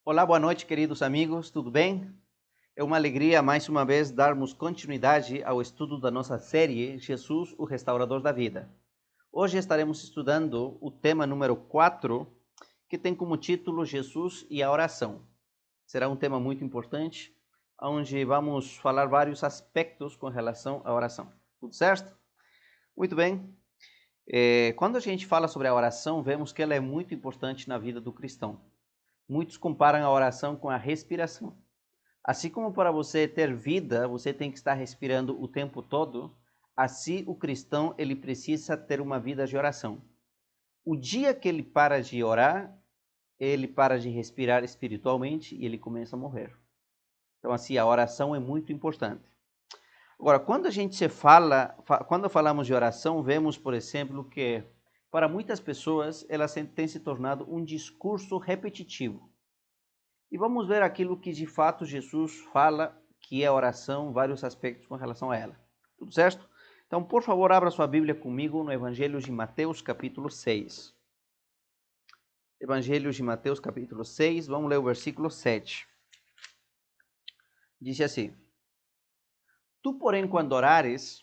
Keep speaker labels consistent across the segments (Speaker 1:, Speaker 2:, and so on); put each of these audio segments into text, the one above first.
Speaker 1: Olá, boa noite, queridos amigos, tudo bem? É uma alegria, mais uma vez, darmos continuidade ao estudo da nossa série Jesus, o Restaurador da Vida. Hoje estaremos estudando o tema número 4, que tem como título Jesus e a Oração. Será um tema muito importante, onde vamos falar vários aspectos com relação à oração. Tudo certo? Muito bem. Quando a gente fala sobre a oração, vemos que ela é muito importante na vida do cristão. Muitos comparam a oração com a respiração. Assim como para você ter vida, você tem que estar respirando o tempo todo, assim o cristão ele precisa ter uma vida de oração. O dia que ele para de orar, ele para de respirar espiritualmente e ele começa a morrer. Então assim, a oração é muito importante. Agora, quando a gente quando falamos de oração, vemos, por exemplo, que para muitas pessoas ela tem se tornado um discurso repetitivo. E vamos ver aquilo que de fato Jesus fala, que é a oração, vários aspectos com relação a ela. Tudo certo? Então, por favor, abra sua Bíblia comigo no Evangelho de Mateus, capítulo 6. Evangelho de Mateus, capítulo 6, vamos ler o versículo 7. Diz assim: Tu, porém, quando orares,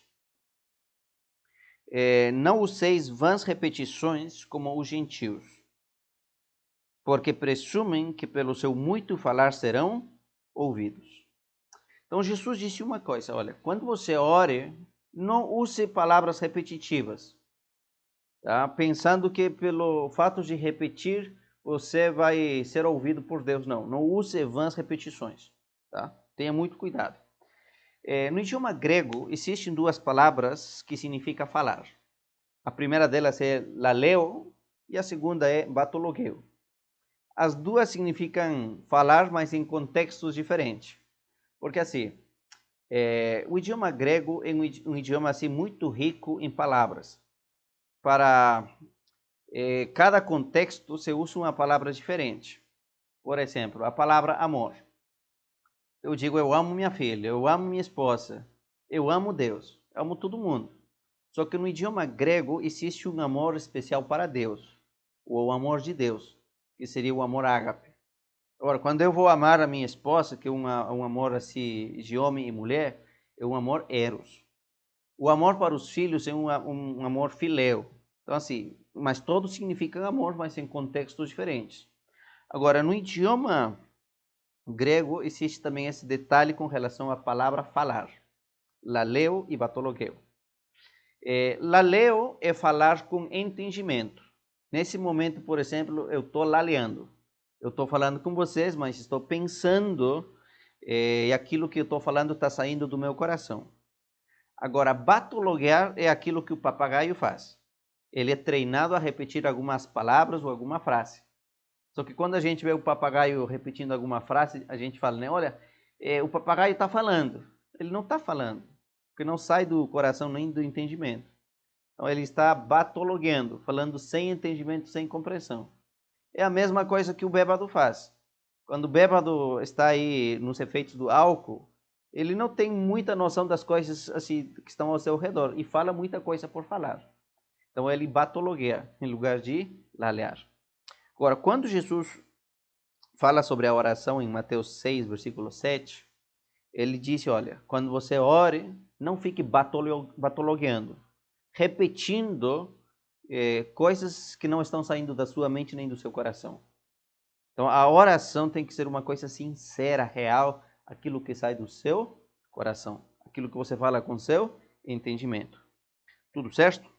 Speaker 1: não useis vãs repetições como os gentios, porque presumem que pelo seu muito falar serão ouvidos. Então Jesus disse uma coisa, olha, quando você ore, não use palavras repetitivas, tá? Pensando que pelo fato de repetir, você vai ser ouvido por Deus. Não use vãs repetições, tá? Tenha muito cuidado. No idioma grego, existem duas palavras que significam falar. A primeira delas é laleo e a segunda é batologeo. As duas significam falar, mas em contextos diferentes. Porque assim, o idioma grego é um idioma assim, muito rico em palavras. Para cada contexto, se usa uma palavra diferente. Por exemplo, a palavra amor. Eu digo, eu amo minha filha, eu amo minha esposa, eu amo Deus, eu amo todo mundo. Só que no idioma grego existe um amor especial para Deus, o amor de Deus, que seria o amor ágape. Agora, quando eu vou amar a minha esposa, que é um amor assim, de homem e mulher, é um amor eros. O amor para os filhos é um amor filéu. Então, assim, mas todos significam amor, mas em contextos diferentes. Agora, no idioma grego, existe também esse detalhe com relação à palavra falar. Laleo e batologeo. Laleo é falar com entendimento. Nesse momento, por exemplo, eu estou laleando. Eu estou falando com vocês, mas estou pensando e aquilo que eu estou falando está saindo do meu coração. Agora, batologuear é aquilo que o papagaio faz. Ele é treinado a repetir algumas palavras ou alguma frase. Só que quando a gente vê o papagaio repetindo alguma frase, a gente fala, né? Olha, o papagaio está falando. Ele não está falando, porque não sai do coração nem do entendimento. Então ele está batologueando, falando sem entendimento, sem compreensão. É a mesma coisa que o bêbado faz. Quando o bêbado está aí nos efeitos do álcool, ele não tem muita noção das coisas assim que estão ao seu redor e fala muita coisa por falar. Então ele batologueia em lugar de lalear. Agora, quando Jesus fala sobre a oração em Mateus 6, versículo 7, ele disse, olha, quando você ore, não fique batologueando, repetindo coisas que não estão saindo da sua mente nem do seu coração. Então, a oração tem que ser uma coisa sincera, real, aquilo que sai do seu coração, aquilo que você fala com seu entendimento. Tudo certo?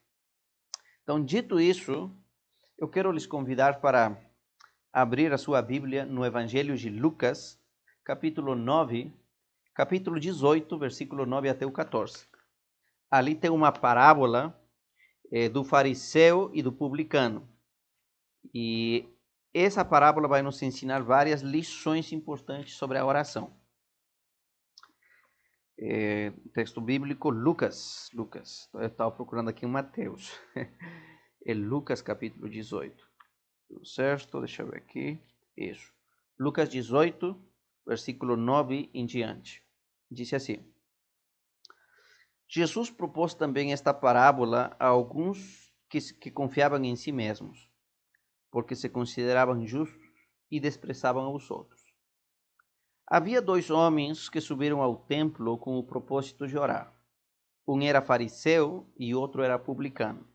Speaker 1: Então, dito isso, eu quero lhes convidar para abrir a sua Bíblia no Evangelho de Lucas, capítulo 9, capítulo 18, versículo 9 até o 14. Ali tem uma parábola do fariseu e do publicano. E essa parábola vai nos ensinar várias lições importantes sobre a oração. Texto bíblico, Lucas. Eu estava procurando aqui em Mateus. É Lucas capítulo 18. Tudo certo? Deixa eu ver aqui. Isso. Lucas 18, versículo 9 em diante. Diz assim: Jesus propôs também esta parábola a alguns que confiavam em si mesmos, porque se consideravam justos e desprezavam os outros. Havia 2 homens que subiram ao templo com o propósito de orar. Um era fariseu e outro era publicano.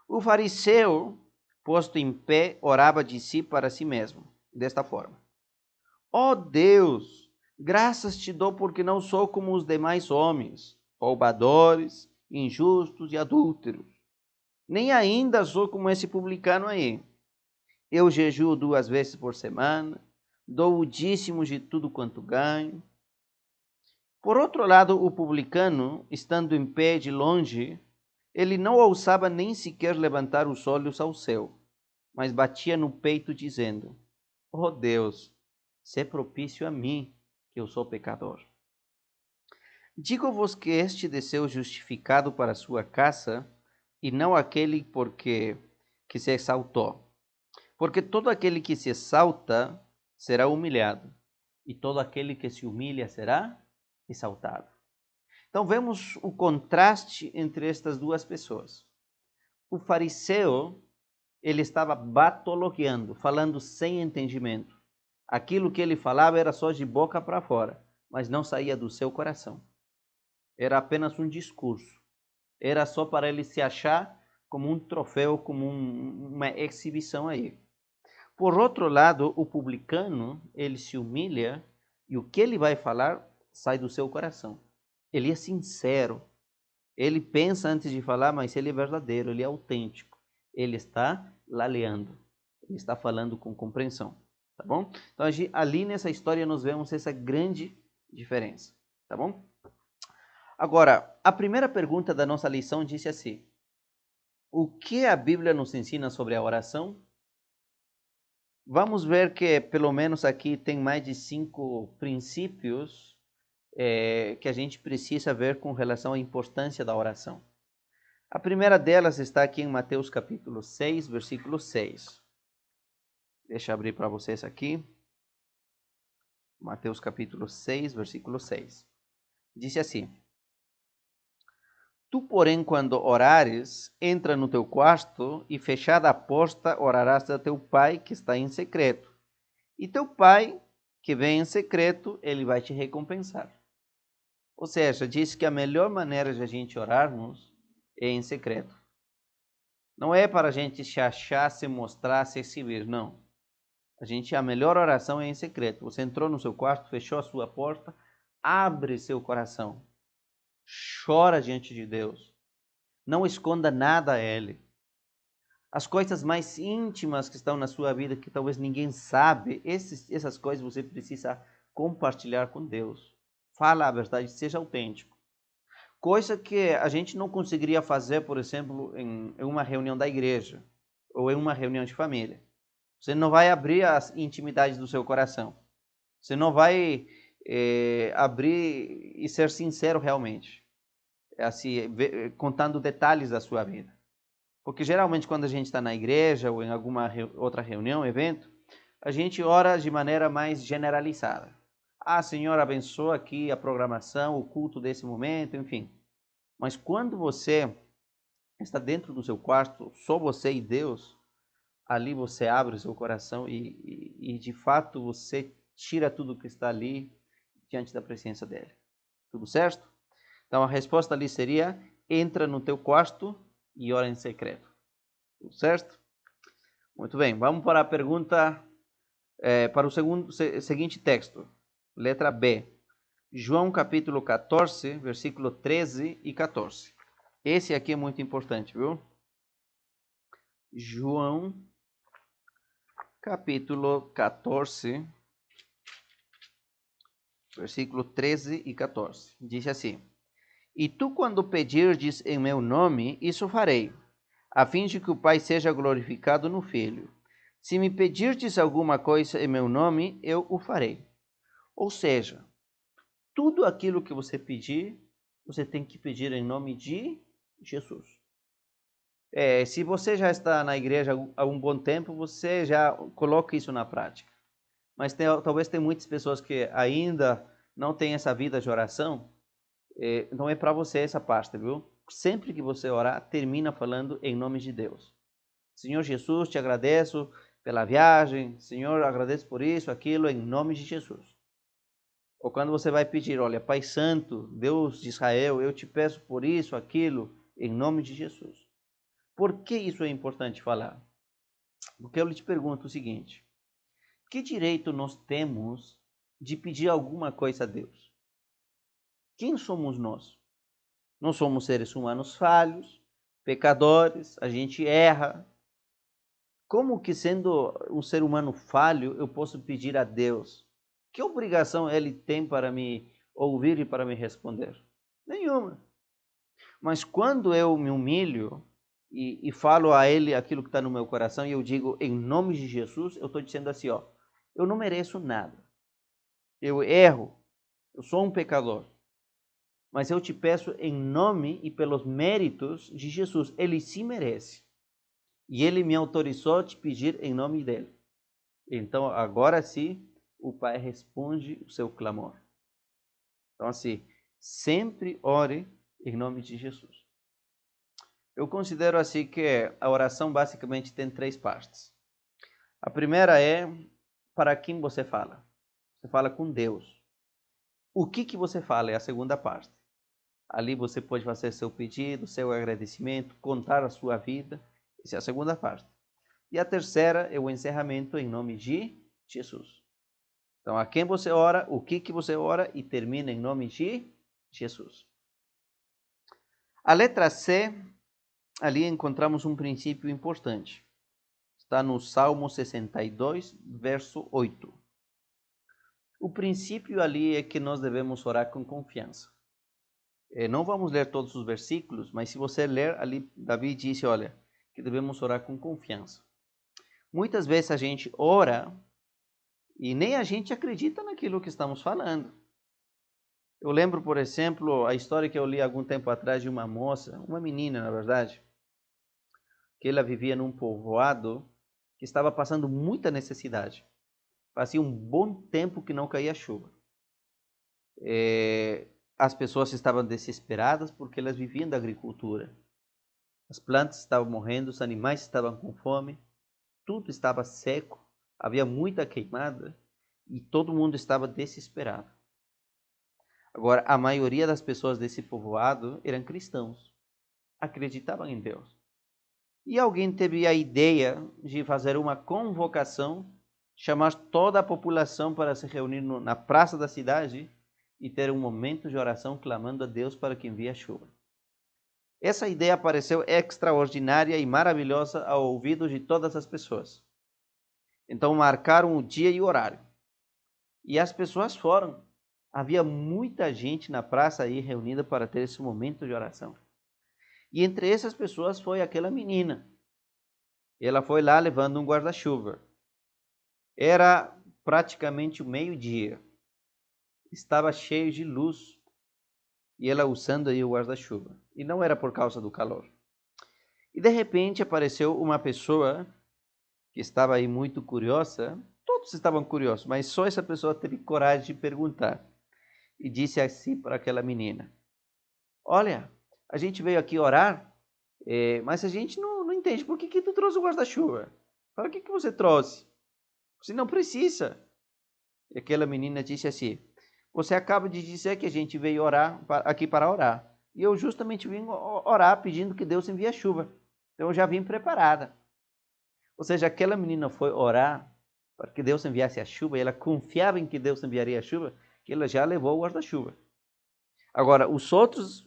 Speaker 1: O fariseu, posto em pé, orava de si para si mesmo, desta forma: Ó Deus, graças te dou porque não sou como os demais homens, roubadores, injustos e adúlteros. Nem ainda sou como esse publicano aí. Eu jejuo 2 vezes por semana, dou o dízimo de tudo quanto ganho. Por outro lado, o publicano, estando em pé de longe, ele não ousava nem sequer levantar os olhos ao céu, mas batia no peito dizendo: Ó Deus, sê propício a mim, que eu sou pecador. Digo-vos que este desceu justificado para a sua casa, e não aquele que se exaltou. Porque todo aquele que se exalta será humilhado, e todo aquele que se humilha será exaltado. Então vemos o contraste entre estas 2 pessoas. O fariseu, ele estava batologueando, falando sem entendimento. Aquilo que ele falava era só de boca para fora, mas não saía do seu coração. Era apenas um discurso. Era só para ele se achar como um troféu, como uma exibição aí. Por outro lado, o publicano, ele se humilha e o que ele vai falar sai do seu coração. Ele é sincero. Ele pensa antes de falar, mas ele é verdadeiro, ele é autêntico. Ele está laleando. Ele está falando com compreensão. Tá bom? Então, ali nessa história nós vemos essa grande diferença. Tá bom? Agora, a primeira pergunta da nossa lição disse assim: o que a Bíblia nos ensina sobre a oração? Vamos ver que, pelo menos aqui, tem mais de 5 princípios que a gente precisa ver com relação à importância da oração. A primeira delas está aqui em Mateus capítulo 6, versículo 6. Deixa eu abrir para vocês aqui. Mateus capítulo 6, versículo 6. Diz assim: Tu, porém, quando orares, entra no teu quarto e, fechada a porta, orarás a teu pai que está em secreto. E teu pai, que vem em secreto, ele vai te recompensar. Ou seja, diz que a melhor maneira de a gente orarmos é em secreto. Não é para a gente se achar, se mostrar, se exibir, não. A melhor oração é em secreto. Você entrou no seu quarto, fechou a sua porta, abre seu coração. Chora diante de Deus. Não esconda nada a Ele. As coisas mais íntimas que estão na sua vida, que talvez ninguém sabe, essas coisas você precisa compartilhar com Deus. Fala a verdade, seja autêntico. Coisa que a gente não conseguiria fazer, por exemplo, em uma reunião da igreja ou em uma reunião de família. Você não vai abrir as intimidades do seu coração. Você não vai abrir e ser sincero realmente. Assim, contando detalhes da sua vida. Porque geralmente quando a gente está na igreja ou em alguma outra reunião, evento, a gente ora de maneira mais generalizada. Ah, Senhor, abençoa aqui a programação, o culto desse momento, enfim. Mas quando você está dentro do seu quarto, só você e Deus, ali você abre o seu coração e de fato você tira tudo que está ali diante da presença dele. Tudo certo? Então a resposta ali seria: entra no teu quarto e ora em secreto. Tudo certo? Muito bem, vamos para a pergunta, para o seguinte texto. Letra B. João capítulo 14, versículo 13 e 14. Esse aqui é muito importante, viu? João capítulo 14, versículo 13 e 14. Diz assim: E tu, quando pedirdes em meu nome, isso farei, a fim de que o Pai seja glorificado no Filho. Se me pedirdes alguma coisa em meu nome, eu o farei. Ou seja, tudo aquilo que você pedir, você tem que pedir em nome de Jesus. Se você já está na igreja há um bom tempo, você já coloca isso na prática. Mas talvez tem muitas pessoas que ainda não têm essa vida de oração. Não é para você essa parte, viu? Sempre que você orar, termina falando em nome de Deus. Senhor Jesus, te agradeço pela viagem, Senhor, agradeço por isso, aquilo, em nome de Jesus. Ou quando você vai pedir, olha, Pai Santo, Deus de Israel, eu te peço por isso, aquilo, em nome de Jesus. Por que isso é importante falar? Porque eu lhe pergunto o seguinte: que direito nós temos de pedir alguma coisa a Deus? Quem somos nós? Nós somos seres humanos falhos, pecadores, a gente erra. Como que, sendo um ser humano falho, eu posso pedir a Deus? Que obrigação ele tem para me ouvir e para me responder? Nenhuma. Mas quando eu me humilho e falo a Ele aquilo que está no meu coração e eu digo em nome de Jesus, eu estou dizendo assim, ó, eu não mereço nada. Eu erro, eu sou um pecador. Mas eu te peço em nome e pelos méritos de Jesus. Ele se merece. E Ele me autorizou a te pedir em nome dele. Então, agora sim, o Pai responde o seu clamor. Então, assim, sempre ore em nome de Jesus. Eu considero assim que a oração basicamente tem três partes. A primeira é para quem você fala. Você fala com Deus. O que você fala é a segunda parte. Ali você pode fazer seu pedido, seu agradecimento, contar a sua vida. Essa é a segunda parte. E a terceira é o encerramento em nome de Jesus. Então, a quem você ora, o que você ora e termina em nome de Jesus. A letra C, ali encontramos um princípio importante. Está no Salmo 62, verso 8. O princípio ali é que nós devemos orar com confiança. Não vamos ler todos os versículos, mas se você ler ali, Davi disse, olha, que devemos orar com confiança. Muitas vezes a gente ora e nem a gente acredita naquilo que estamos falando. Eu lembro, por exemplo, a história que eu li algum tempo atrás de uma moça, uma menina, na verdade, que ela vivia num povoado que estava passando muita necessidade. Fazia um bom tempo que não caía chuva. As pessoas estavam desesperadas porque elas viviam da agricultura. As plantas estavam morrendo, os animais estavam com fome, tudo estava seco, havia muita queimada e todo mundo estava desesperado. Agora, a maioria das pessoas desse povoado eram cristãos, acreditavam em Deus. E alguém teve a ideia de fazer uma convocação, chamar toda a população para se reunir na praça da cidade e ter um momento de oração clamando a Deus para que envie a chuva. Essa ideia pareceu extraordinária e maravilhosa ao ouvido de todas as pessoas. Então marcaram o dia e o horário. E as pessoas foram. Havia muita gente na praça aí reunida para ter esse momento de oração. E entre essas pessoas foi aquela menina. Ela foi lá levando um guarda-chuva. Era praticamente o meio-dia. Estava cheio de luz. E ela usando aí o guarda-chuva. E não era por causa do calor. E de repente apareceu uma pessoa que estava aí muito curiosa. Todos estavam curiosos, mas só essa pessoa teve coragem de perguntar. E disse assim para aquela menina: olha, a gente veio aqui orar, mas a gente não entende por que tu trouxe o guarda-chuva. Para que você trouxe? Você não precisa. E aquela menina disse assim: você acaba de dizer que a gente veio orar aqui para orar. E eu justamente vim orar pedindo que Deus envie a chuva. Então eu já vim preparada. Ou seja, aquela menina foi orar para que Deus enviasse a chuva, e ela confiava em que Deus enviaria a chuva, que ela já levou o guarda-chuva. Agora, os outros,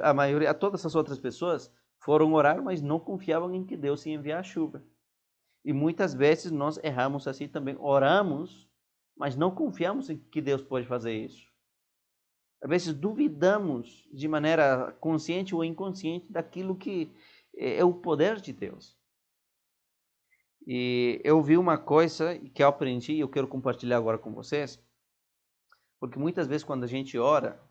Speaker 1: a maioria, todas as outras pessoas foram orar, mas não confiavam em que Deus ia enviar a chuva. E muitas vezes nós erramos assim também. Oramos, mas não confiamos em que Deus pode fazer isso. Às vezes duvidamos de maneira consciente ou inconsciente daquilo que é o poder de Deus. E eu vi uma coisa que eu aprendi e eu quero compartilhar agora com vocês. Porque muitas vezes quando a gente ora,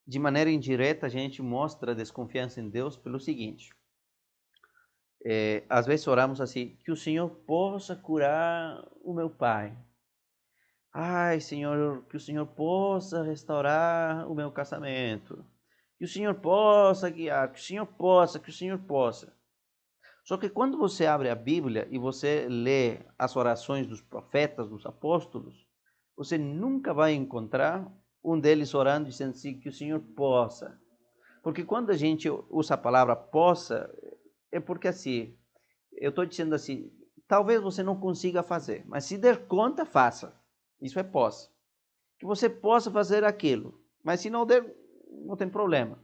Speaker 1: de maneira indireta a gente mostra desconfiança em Deus pelo seguinte. Às vezes oramos assim: que o Senhor possa curar o meu pai. Ai, Senhor, que o Senhor possa restaurar o meu casamento. Que o Senhor possa guiar, que o Senhor possa, que o Senhor possa. Só que quando você abre a Bíblia e você lê as orações dos profetas, dos apóstolos, você nunca vai encontrar um deles orando dizendo assim, que o Senhor possa. Porque quando a gente usa a palavra possa, é porque assim, eu estou dizendo assim, talvez você não consiga fazer, mas se der conta, faça. Isso é possa. Que você possa fazer aquilo, mas se não der, não tem problema.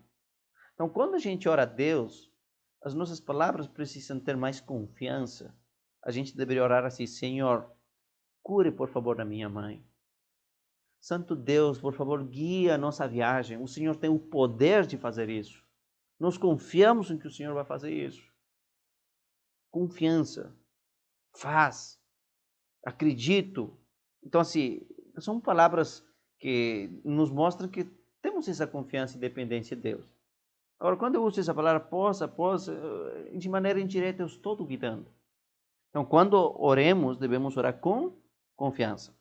Speaker 1: Então, quando a gente ora a Deus, as nossas palavras precisam ter mais confiança. A gente deveria orar assim, Senhor, cure por favor a minha mãe. Santo Deus, por favor, guia a nossa viagem. O Senhor tem o poder de fazer isso. Nós confiamos em que o Senhor vai fazer isso. Confiança. Faz. Acredito. Então, assim, são palavras que nos mostram que temos essa confiança e dependência de Deus. Agora, quando eu uso essa palavra possa, de maneira indireta eu estou duvidando. Então, quando oremos, devemos orar com confiança.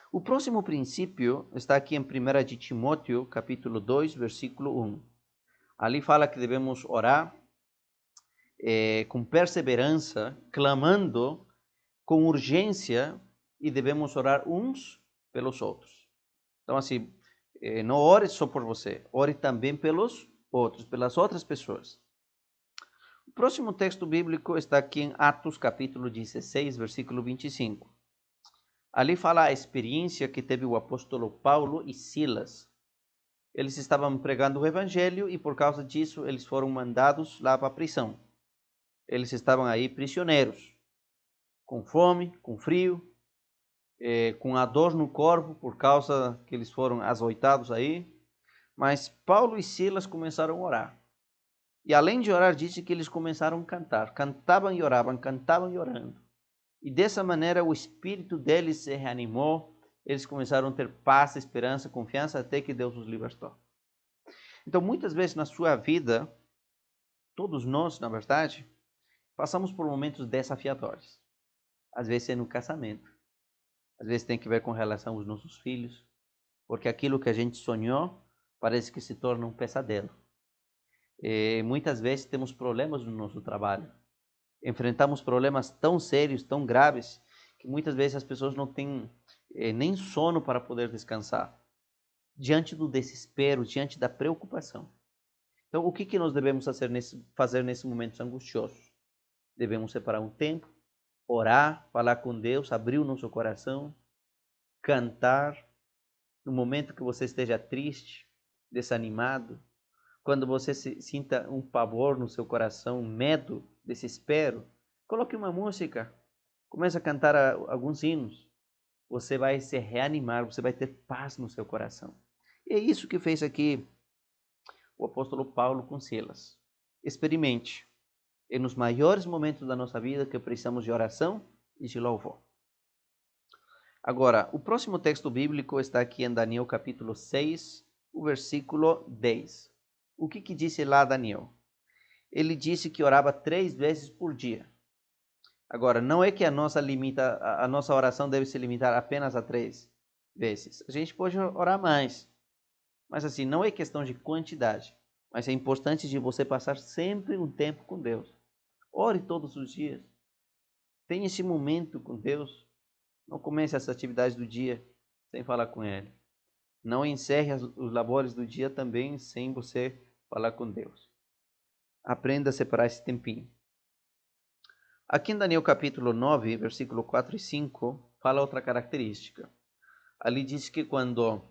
Speaker 1: O próximo princípio está aqui em 1 de Timóteo, capítulo 2, versículo 1. Ali fala que devemos orar com perseverança, clamando com urgência e devemos orar uns pelos outros. Então, assim, não ore só por você, ore também pelos outros, pelas outras pessoas. O próximo texto bíblico está aqui em Atos, capítulo 16, versículo 25. Ali fala a experiência que teve o apóstolo Paulo e Silas. Eles estavam pregando o evangelho e por causa disso eles foram mandados lá para a prisão. Eles estavam aí prisioneiros, com fome, com frio, com a dor no corpo por causa que eles foram açoitados aí. Mas Paulo e Silas começaram a orar. E além de orar, disse que eles começaram a cantar. Cantavam e oravam, cantavam e orando. E dessa maneira o espírito deles se reanimou. Eles começaram a ter paz, esperança, confiança, até que Deus os libertou. Então, muitas vezes na sua vida, todos nós, na verdade, passamos por momentos desafiadores. Às vezes é no casamento. Às vezes tem que ver com relação aos nossos filhos. Porque aquilo que a gente sonhou parece que se torna um pesadelo. E muitas vezes temos problemas no nosso trabalho. Enfrentamos problemas tão sérios, tão graves, que muitas vezes as pessoas não têm nem sono para poder descansar. Diante do desespero, diante da preocupação. Então, o que nós devemos fazer nesse momentos angustiosos? Devemos separar um tempo, orar, falar com Deus, abrir o nosso coração, cantar. No momento que você esteja triste, desanimado, quando você sinta um pavor no seu coração, medo, desespero, coloque uma música, comece a cantar alguns hinos. Você vai se reanimar, você vai ter paz no seu coração. E é isso que fez aqui o apóstolo Paulo com Silas. Experimente. É nos maiores momentos da nossa vida que precisamos de oração e de louvor. Agora, o próximo texto bíblico está aqui em Daniel capítulo 6, o versículo 10. O que disse lá Daniel? Ele disse que orava 3 vezes por dia. Agora, não é que a nossa oração deve se limitar apenas a 3 vezes. A gente pode orar mais. Mas assim, não é questão de quantidade. Mas é importante de você passar sempre um tempo com Deus. Ore todos os dias. Tenha esse momento com Deus. Não comece essa atividade do dia sem falar com Ele. Não encerre os labores do dia também sem você falar com Deus. Aprenda a separar esse tempinho. Aqui em Daniel capítulo 9, versículo 4 e 5, fala outra característica. Ali diz que quando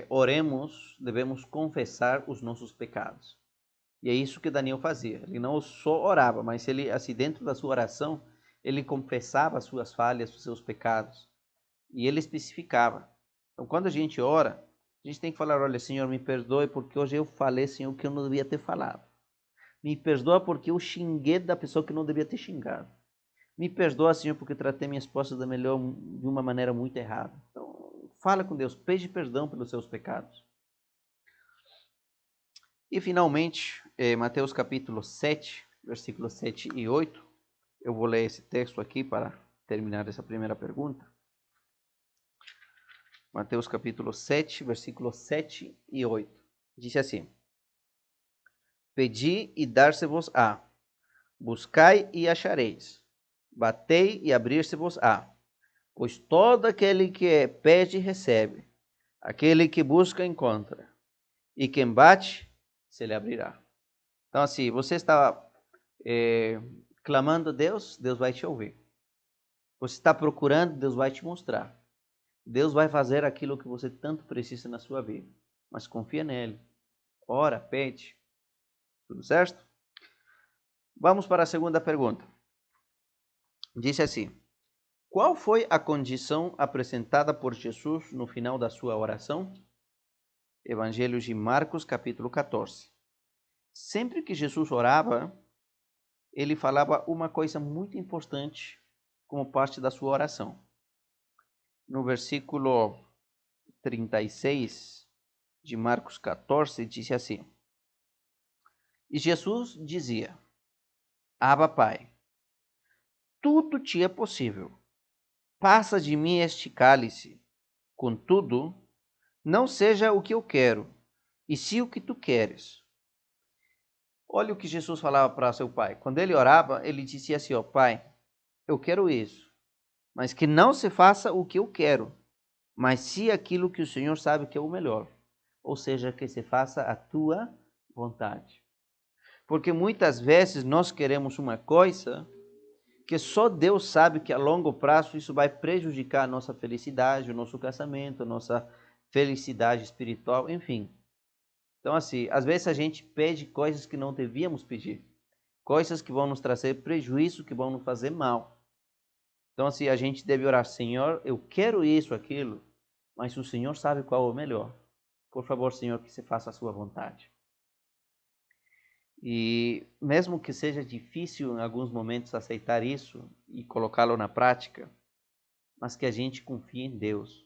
Speaker 1: oremos, devemos confessar os nossos pecados. E é isso que Daniel fazia. Ele não só orava, mas ele, assim, dentro da sua oração, ele confessava as suas falhas, os seus pecados. E ele especificava. Então, quando a gente ora, a gente tem que falar, olha, Senhor, me perdoe porque hoje eu falei, Senhor, o que eu não devia ter falado. Me perdoa porque eu xinguei da pessoa que não devia ter xingado. Me perdoa, Senhor, porque tratei minha esposa de uma maneira muito errada. Então, fala com Deus, pede perdão pelos seus pecados. E, finalmente, Mateus capítulo 7, versículos 7 e 8. Eu vou ler esse texto aqui para terminar essa primeira pergunta. Mateus capítulo 7, versículos 7 e 8. Diz assim: Pedi e dar-se-vos-á. Buscai e achareis. Batei e abrir-se-vos-á. Pois todo aquele que pede, recebe. Aquele que busca, encontra. E quem bate, se lhe abrirá. Então, assim, você está clamando a Deus, Deus vai te ouvir. Você está procurando, Deus vai te mostrar. Deus vai fazer aquilo que você tanto precisa na sua vida. Mas confia nele. Ora, pede. Tudo certo? Vamos para a segunda pergunta. Disse assim: qual foi a condição apresentada por Jesus no final da sua oração? Evangelho de Marcos, capítulo 14. Sempre que Jesus orava, ele falava uma coisa muito importante como parte da sua oração. No versículo 36 de Marcos 14, disse assim: e Jesus dizia: Abba, Pai, tudo te é possível. Passa de mim este cálice. Contudo, não seja o que eu quero, e sim o que tu queres. Olha o que Jesus falava para seu pai. Quando ele orava, ele dizia assim: ó, Pai, eu quero isso, mas que não se faça o que eu quero, mas sim aquilo que o Senhor sabe que é o melhor. Ou seja, que se faça a tua vontade. Porque muitas vezes nós queremos uma coisa que só Deus sabe que a longo prazo isso vai prejudicar a nossa felicidade, o nosso casamento, a nossa felicidade espiritual, enfim. Então, assim, às vezes a gente pede coisas que não devíamos pedir, coisas que vão nos trazer prejuízo, que vão nos fazer mal. Então, assim, a gente deve orar: Senhor, eu quero isso, aquilo, mas o Senhor sabe qual é o melhor. Por favor, Senhor, que se faça a sua vontade. E mesmo que seja difícil em alguns momentos aceitar isso e colocá-lo na prática, mas que a gente confie em Deus.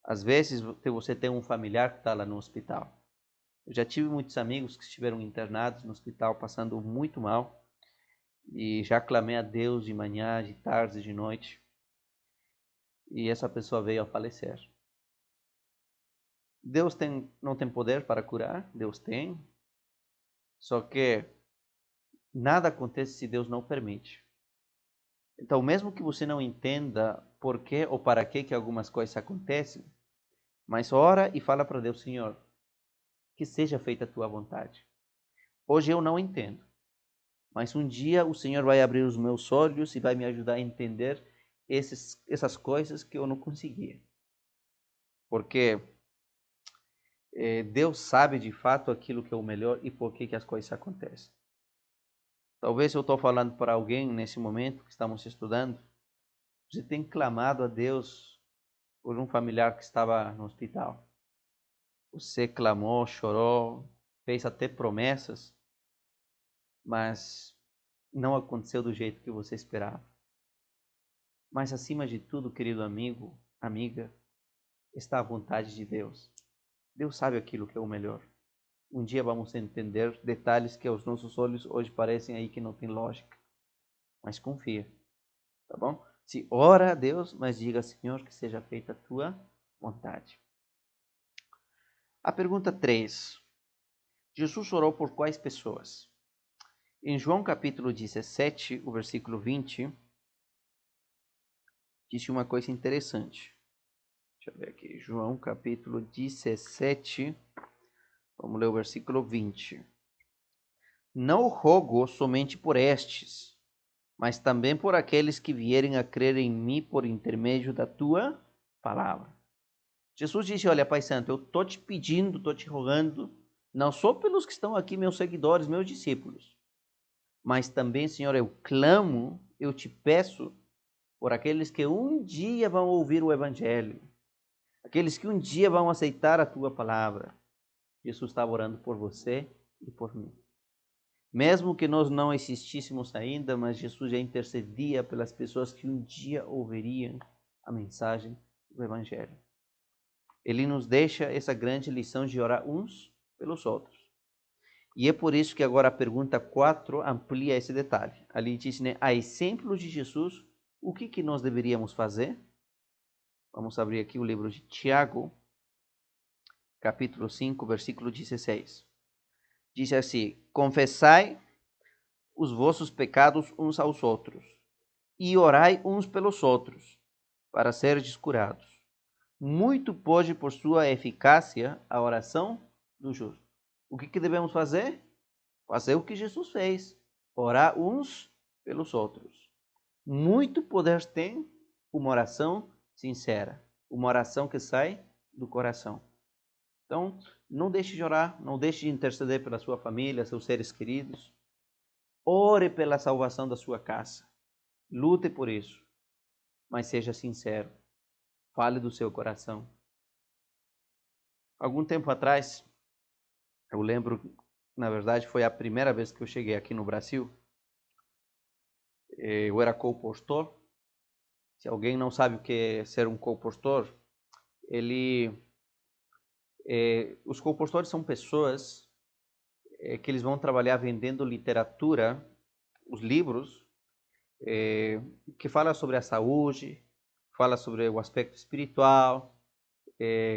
Speaker 1: Às vezes você tem um familiar que está lá no hospital. Eu já tive muitos amigos que estiveram internados no hospital passando muito mal e já clamei a Deus de manhã, de tarde, de noite, e essa pessoa veio a falecer. Deus não tem poder para curar? Deus tem. Só que nada acontece se Deus não permite. Então, mesmo que você não entenda por que ou para que algumas coisas acontecem, mas ora e fala para Deus: Senhor, que seja feita a tua vontade. Hoje eu não entendo, mas um dia o Senhor vai abrir os meus olhos e vai me ajudar a entender essas coisas que eu não conseguia. Porque Deus sabe de fato aquilo que é o melhor e por que as coisas acontecem. Talvez eu estou falando para alguém nesse momento que estamos estudando. Você tem clamado a Deus por um familiar que estava no hospital. Você clamou, chorou, fez até promessas, mas não aconteceu do jeito que você esperava. Mas acima de tudo, querido amigo, amiga, está a vontade de Deus. Deus sabe aquilo que é o melhor. Um dia vamos entender detalhes que aos nossos olhos hoje parecem aí que não tem lógica. Mas confia, tá bom? Se ora a Deus, mas diga: Senhor, que seja feita a tua vontade. A pergunta 3. Jesus orou por quais pessoas? Em João capítulo 17, o versículo 20, disse uma coisa interessante. Deixa eu ver aqui. João capítulo 17, vamos ler o versículo 20. Não rogo somente por estes, mas também por aqueles que vierem a crer em mim por intermédio da tua palavra. Jesus disse: olha, Pai Santo, eu estou te pedindo, estou te rogando, não só pelos que estão aqui, meus seguidores, meus discípulos, mas também, Senhor, eu clamo, eu te peço por aqueles que um dia vão ouvir o Evangelho, aqueles que um dia vão aceitar a tua palavra. Jesus estava orando por você e por mim. Mesmo que nós não existíssemos ainda, mas Jesus já intercedia pelas pessoas que um dia ouviriam a mensagem do Evangelho. Ele nos deixa essa grande lição de orar uns pelos outros. E é por isso que agora a pergunta 4 amplia esse detalhe. Ali diz, né, a exemplo de Jesus, o que nós deveríamos fazer? Vamos abrir aqui o livro de Tiago, capítulo 5, versículo 16. Diz assim: confessai os vossos pecados uns aos outros e orai uns pelos outros, para serdes curados. Muito pode por sua eficácia a oração do justo. O que devemos fazer? Fazer o que Jesus fez, orar uns pelos outros. Muito poder tem uma oração sincera, uma oração que sai do coração. Então, não deixe de orar, não deixe de interceder pela sua família, seus seres queridos. Ore pela salvação da sua casa. Lute por isso, mas seja sincero. Fale do seu coração. Algum tempo atrás, eu lembro, na verdade, foi a primeira vez que eu cheguei aqui no Brasil. Eu era co-pastor. Se alguém não sabe o que é ser um co-pastor, os co-pastores são pessoas que eles vão trabalhar vendendo literatura, os livros, que fala sobre a saúde, fala sobre o aspecto espiritual,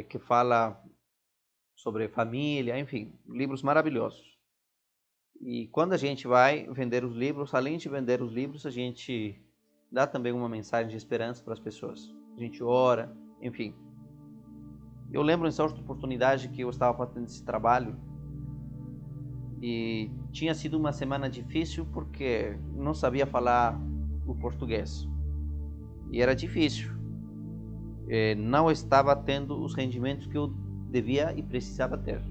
Speaker 1: que fala sobre família, enfim, livros maravilhosos. E quando a gente vai vender os livros, além de vender os livros, a gente dá também uma mensagem de esperança para as pessoas. A gente ora, enfim. Eu lembro em certa oportunidade que eu estava fazendo esse trabalho e tinha sido uma semana difícil porque não sabia falar o português. E era difícil. Não estava tendo os rendimentos que eu devia e precisava ter.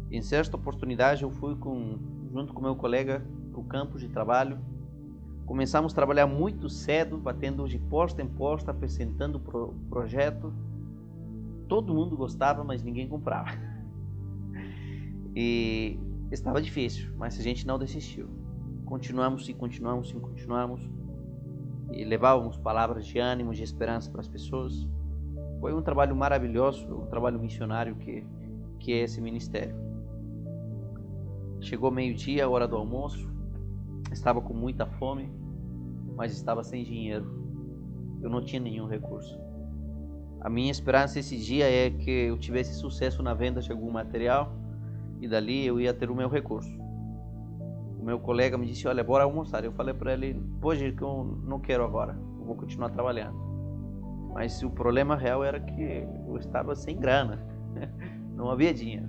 Speaker 1: Em certa oportunidade eu fui junto com meu colega para o campo de trabalho. Começamos a trabalhar muito cedo, batendo de posta em posta, apresentando o projeto. Todo mundo gostava, mas ninguém comprava. E estava difícil, mas a gente não desistiu. Continuamos e continuamos e continuamos. E levávamos palavras de ânimo, de esperança para as pessoas. Foi um trabalho maravilhoso, um trabalho missionário que é esse ministério. Chegou meio-dia, a hora do almoço. Estava com muita fome, mas estava sem dinheiro. Eu não tinha nenhum recurso. A minha esperança esse dia é que eu tivesse sucesso na venda de algum material e dali eu ia ter o meu recurso. O meu colega me disse: olha, bora almoçar. Eu falei para ele: pode ir que eu não quero agora, eu vou continuar trabalhando. Mas o problema real era que eu estava sem grana, não havia dinheiro.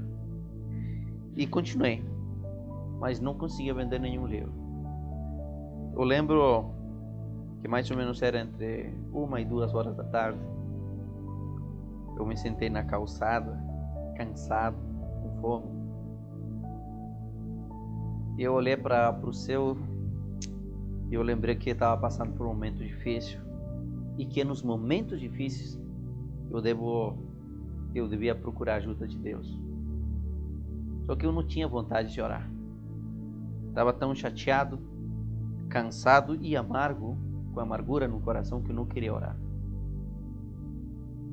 Speaker 1: E continuei, mas não conseguia vender nenhum livro. Eu lembro que mais ou menos era entre 1 e 2 horas da tarde. Eu me sentei na calçada, cansado, com fome. E eu olhei para o céu e eu lembrei que eu estava passando por um momento difícil e que nos momentos difíceis eu devia procurar a ajuda de Deus. Só que eu não tinha vontade de orar. Estava tão chateado, cansado e amargo, com amargura no coração, que eu não queria orar.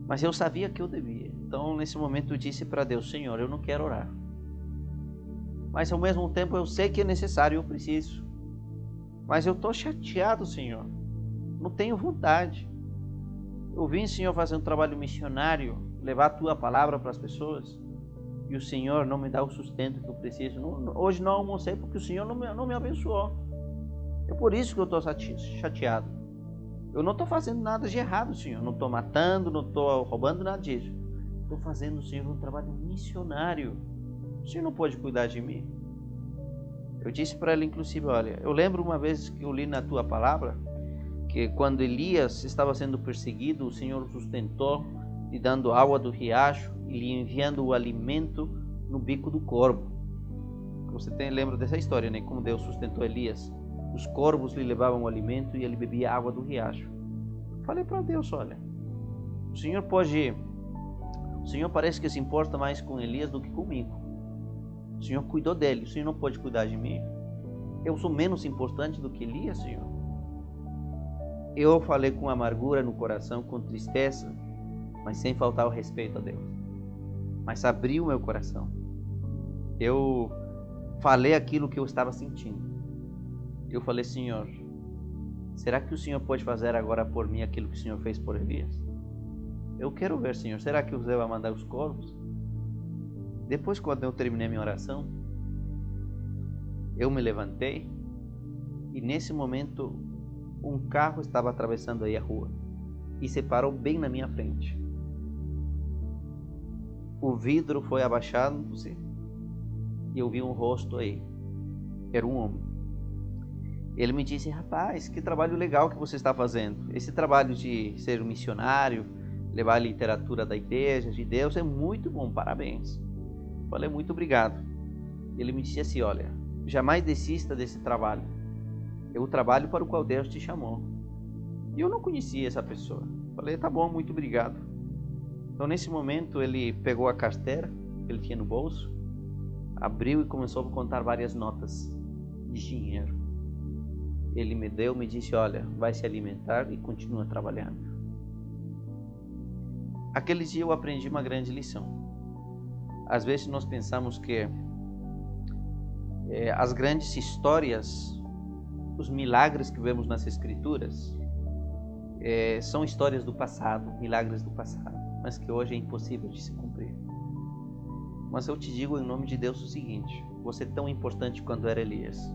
Speaker 1: Mas eu sabia que eu devia. Então, nesse momento, eu disse para Deus: Senhor, eu não quero orar. Mas, ao mesmo tempo, eu sei que é necessário, eu preciso. Mas eu estou chateado, Senhor. Não tenho vontade. Eu vim, Senhor, fazer um trabalho missionário, levar a Tua palavra para as pessoas. E o Senhor não me dá o sustento que eu preciso. Hoje não almocei porque o Senhor não me abençoou. É por isso que eu estou chateado. Eu não estou fazendo nada de errado, Senhor. Não estou matando, não estou roubando nada disso. Estou fazendo, Senhor, um trabalho missionário. O Senhor não pode cuidar de mim? Eu disse para ele, inclusive, olha, eu lembro uma vez que eu li na tua palavra que quando Elias estava sendo perseguido, o Senhor o sustentou, lhe dando água do riacho e lhe enviando o alimento no bico do corvo. Você lembra dessa história, né? Como Deus sustentou Elias. Os corvos lhe levavam o alimento e ele bebia água do riacho. Falei para Deus: olha, o Senhor parece que se importa mais com Elias do que comigo. O Senhor cuidou dele, o Senhor não pode cuidar de mim? Eu sou menos importante do que Elias, Senhor? Eu falei com amargura no coração, com tristeza, mas sem faltar o respeito a Deus. Mas abri o meu coração. Eu falei aquilo que eu estava sentindo. Eu falei: Senhor, será que o Senhor pode fazer agora por mim aquilo que o Senhor fez por Elias? Eu quero ver, Senhor, será que você vai mandar os corvos? Depois, quando eu terminei minha oração, Eu me levantei e nesse momento um carro estava atravessando aí a rua e se parou bem na minha frente. O vidro foi abaixando-se e eu vi um rosto aí. Era um homem. Ele me disse: rapaz, que trabalho legal que você está fazendo. Esse trabalho de ser um missionário, levar a literatura da igreja, de Deus, é muito bom, parabéns. Falei: muito obrigado. Ele me disse assim: olha, jamais desista desse trabalho. É o trabalho para o qual Deus te chamou. E eu não conhecia essa pessoa. Falei: tá bom, muito obrigado. Então nesse momento ele pegou a carteira que ele tinha no bolso, abriu e começou a contar várias notas de dinheiro. Ele me deu, me disse: olha, vai se alimentar e continua trabalhando. Aquele dia eu aprendi uma grande lição. Às vezes nós pensamos que as grandes histórias, os milagres que vemos nas escrituras, são histórias do passado, milagres do passado, mas que hoje é impossível de se cumprir. Mas eu te digo em nome de Deus o seguinte: você é tão importante quanto era Elias.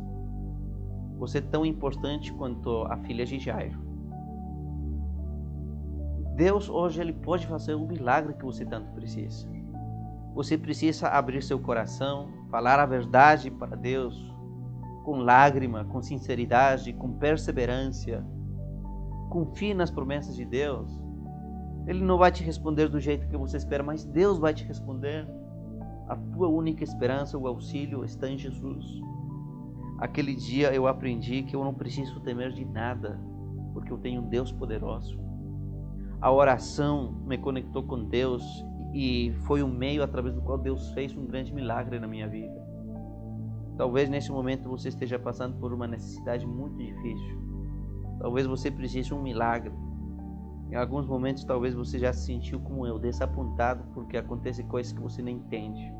Speaker 1: Você é tão importante quanto a filha de Jairo. Deus hoje ele pode fazer um milagre que você tanto precisa. Você precisa abrir seu coração, falar a verdade para Deus, com lágrima, com sinceridade, com perseverança. Confie nas promessas de Deus. Ele não vai te responder do jeito que você espera, mas Deus vai te responder. A tua única esperança, o auxílio está em Jesus. Aquele dia eu aprendi que eu não preciso temer de nada, porque eu tenho um Deus poderoso. A oração me conectou com Deus e foi um meio através do qual Deus fez um grande milagre na minha vida. Talvez nesse momento você esteja passando por uma necessidade muito difícil. Talvez você precise de um milagre. Em alguns momentos talvez você já se sentiu como eu, desapontado porque acontecem coisas que você não entende.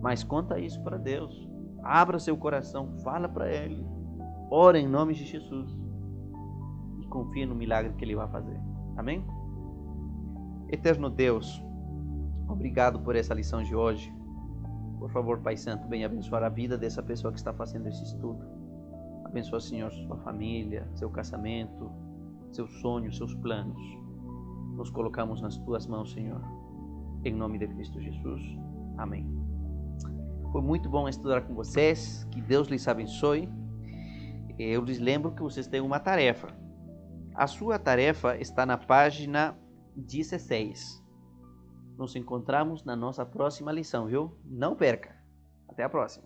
Speaker 1: Mas conta isso para Deus. Abra seu coração, fala para Ele. Ora em nome de Jesus. E confia no milagre que Ele vai fazer. Amém? Eterno Deus, obrigado por essa lição de hoje. Por favor, Pai Santo, venha abençoar a vida dessa pessoa que está fazendo esse estudo. Abençoa, Senhor, sua família, seu casamento, seus sonhos, seus planos. Nos colocamos nas Tuas mãos, Senhor. Em nome de Cristo Jesus. Amém. Foi muito bom estudar com vocês. Que Deus lhes abençoe. Eu lhes lembro que vocês têm uma tarefa. A sua tarefa está na página 16. Nos encontramos na nossa próxima lição, viu? Não perca. Até a próxima.